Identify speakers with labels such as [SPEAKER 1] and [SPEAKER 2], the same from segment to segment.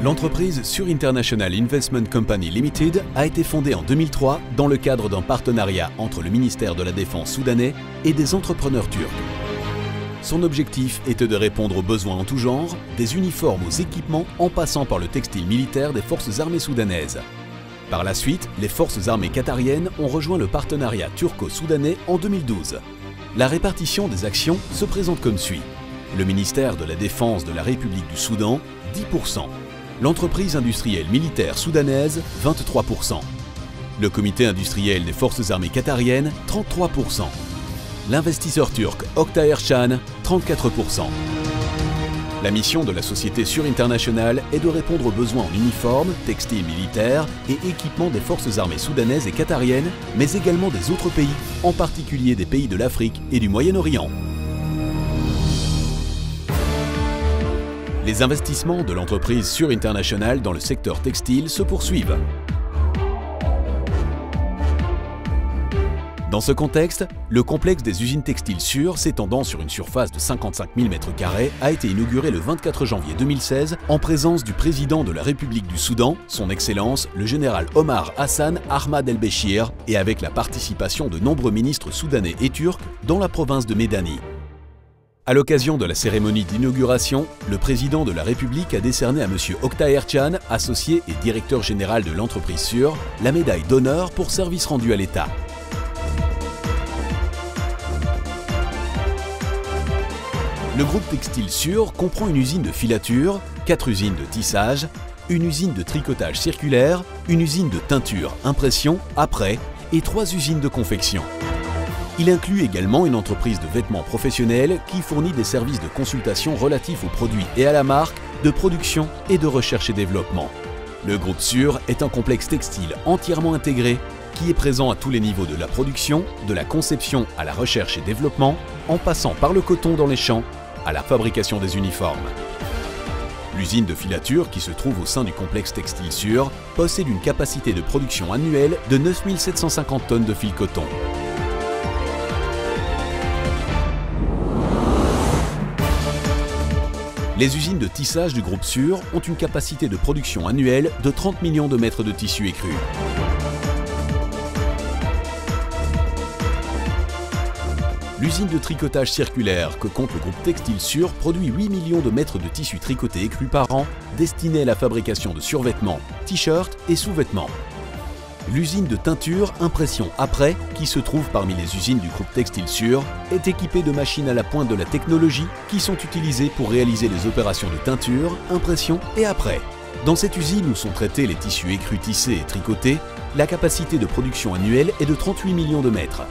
[SPEAKER 1] L'entreprise Sur International Investment Company Limited a été fondée en 2003 dans le cadre d'un partenariat entre le ministère de la Défense soudanais et des entrepreneurs turcs. Son objectif était de répondre aux besoins en tout genre, des uniformes aux équipements en passant par le textile militaire des forces armées soudanaises. Par la suite, les forces armées qatariennes ont rejoint le partenariat turco-soudanais en 2012. La répartition des actions se présente comme suit. Le ministère de la Défense de la République du Soudan, 10%. L'entreprise industrielle militaire soudanaise, 23%. Le comité industriel des forces armées qatariennes, 33%. L'investisseur turc Okta Erçan, 34%. La mission de la société Sur International est de répondre aux besoins en uniformes, textiles militaires et équipements des forces armées soudanaises et qatariennes, mais également des autres pays, en particulier des pays de l'Afrique et du Moyen-Orient. Les investissements de l'entreprise Sur International dans le secteur textile se poursuivent. Dans ce contexte, le complexe des usines textiles Sur, s'étendant sur une surface de 55 000 m², a été inauguré le 24 janvier 2016 en présence du président de la République du Soudan, son Excellence le général Omar Hassan Ahmad el-Béchir, et avec la participation de nombreux ministres soudanais et turcs dans la province de Médanie. À l'occasion de la cérémonie d'inauguration, le président de la République a décerné à M. Okta Erçan, associé et directeur général de l'entreprise Sur, la médaille d'honneur pour service rendu à l'État. Le groupe textile Sur comprend une usine de filature, 4 usines de tissage, une usine de tricotage circulaire, une usine de teinture, impression, après et 3 usines de confection. Il inclut également une entreprise de vêtements professionnels qui fournit des services de consultation relatifs aux produits et à la marque, de production et de recherche et développement. Le groupe Sur est un complexe textile entièrement intégré qui est présent à tous les niveaux de la production, de la conception à la recherche et développement, en passant par le coton dans les champs à la fabrication des uniformes. L'usine de filature, qui se trouve au sein du complexe textile Sur, possède une capacité de production annuelle de 9 750 tonnes de fil coton. Les usines de tissage du groupe Sur ont une capacité de production annuelle de 30 millions de mètres de tissu écru. L'usine de tricotage circulaire que compte le groupe textile Sur produit 8 millions de mètres de tissu tricoté écru par an, destiné à la fabrication de survêtements, t-shirts et sous-vêtements. L'usine de teinture Impression Après, qui se trouve parmi les usines du groupe textile Sur, est équipée de machines à la pointe de la technologie qui sont utilisées pour réaliser les opérations de teinture, impression et après. Dans cette usine où sont traités les tissus écrus tissés et tricotés, la capacité de production annuelle est de 38 millions de mètres.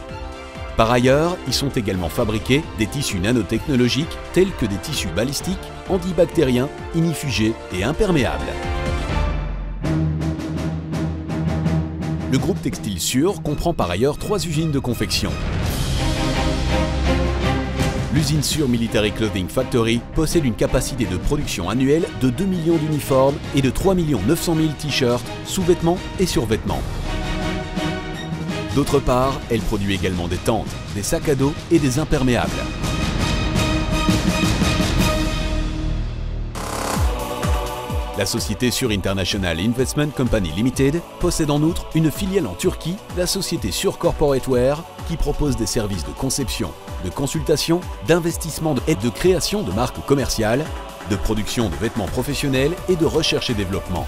[SPEAKER 1] Par ailleurs, y sont également fabriqués des tissus nanotechnologiques tels que des tissus balistiques, antibactériens, inifugés et imperméables. Le groupe textile Sur comprend par ailleurs 3 usines de confection. L'usine Sur Military Clothing Factory possède une capacité de production annuelle de 2 millions d'uniformes et de 3 900 000 t-shirts, sous-vêtements et survêtements. D'autre part, elle produit également des tentes, des sacs à dos et des imperméables. La société Sur International Investment Company Limited possède en outre une filiale en Turquie, la société Sur Corporate Wear, qui propose des services de conception, de consultation, d'investissement et de création de marques commerciales, de production de vêtements professionnels et de recherche et développement.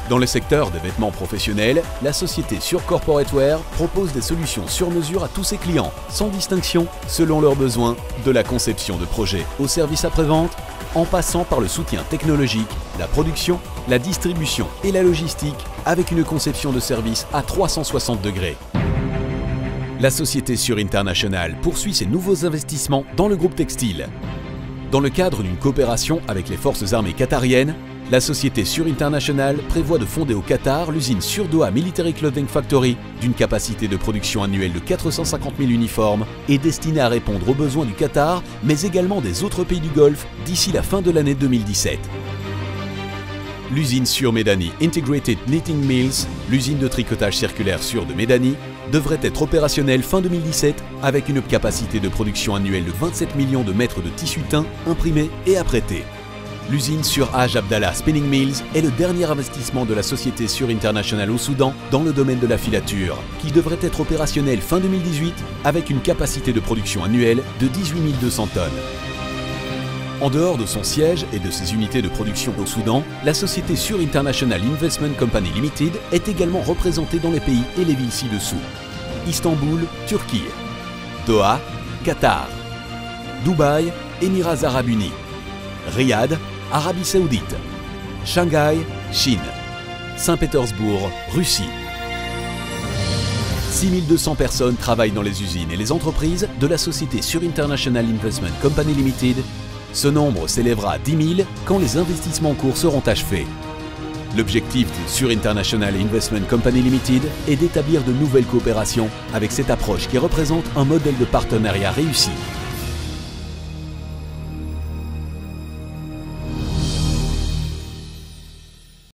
[SPEAKER 1] Dans le secteur des vêtements professionnels, la société Sur Corporate Wear propose des solutions sur mesure à tous ses clients, sans distinction, selon leurs besoins, de la conception de projets au service après-vente, en passant par le soutien technologique, la production, la distribution et la logistique, avec une conception de service à 360 degrés. La société Sur International poursuit ses nouveaux investissements dans le groupe textile. Dans le cadre d'une coopération avec les forces armées qatariennes, la société Sur International prévoit de fonder au Qatar l'usine Sur Doha Military Clothing Factory d'une capacité de production annuelle de 450 000 uniformes et destinée à répondre aux besoins du Qatar, mais également des autres pays du Golfe d'ici la fin de l'année 2017. L'usine Sur Médanie Integrated Knitting Mills, l'usine de tricotage circulaire Sur de Médanie, devrait être opérationnelle fin 2017 avec une capacité de production annuelle de 27 millions de mètres de tissu teint, imprimé et apprêté. L'usine Sur-Hajj Abdallah Spinning Mills est le dernier investissement de la société Sur International au Soudan dans le domaine de la filature, qui devrait être opérationnelle fin 2018 avec une capacité de production annuelle de 18 200 tonnes. En dehors de son siège et de ses unités de production au Soudan, la société Sur International Investment Company Limited est également représentée dans les pays et les villes ci-dessous. Istanbul, Turquie. Doha, Qatar. Dubaï, Émirats Arabes Unis. Riyad, Arabie Saoudite. Shanghai, Chine. Saint-Pétersbourg, Russie. 6200 personnes travaillent dans les usines et les entreprises de la société Sur International Investment Company Limited. Ce nombre s'élèvera à 10 000 quand les investissements en cours seront achevés. L'objectif de Sur International Investment Company Limited est d'établir de nouvelles coopérations avec cette approche qui représente un modèle de partenariat réussi.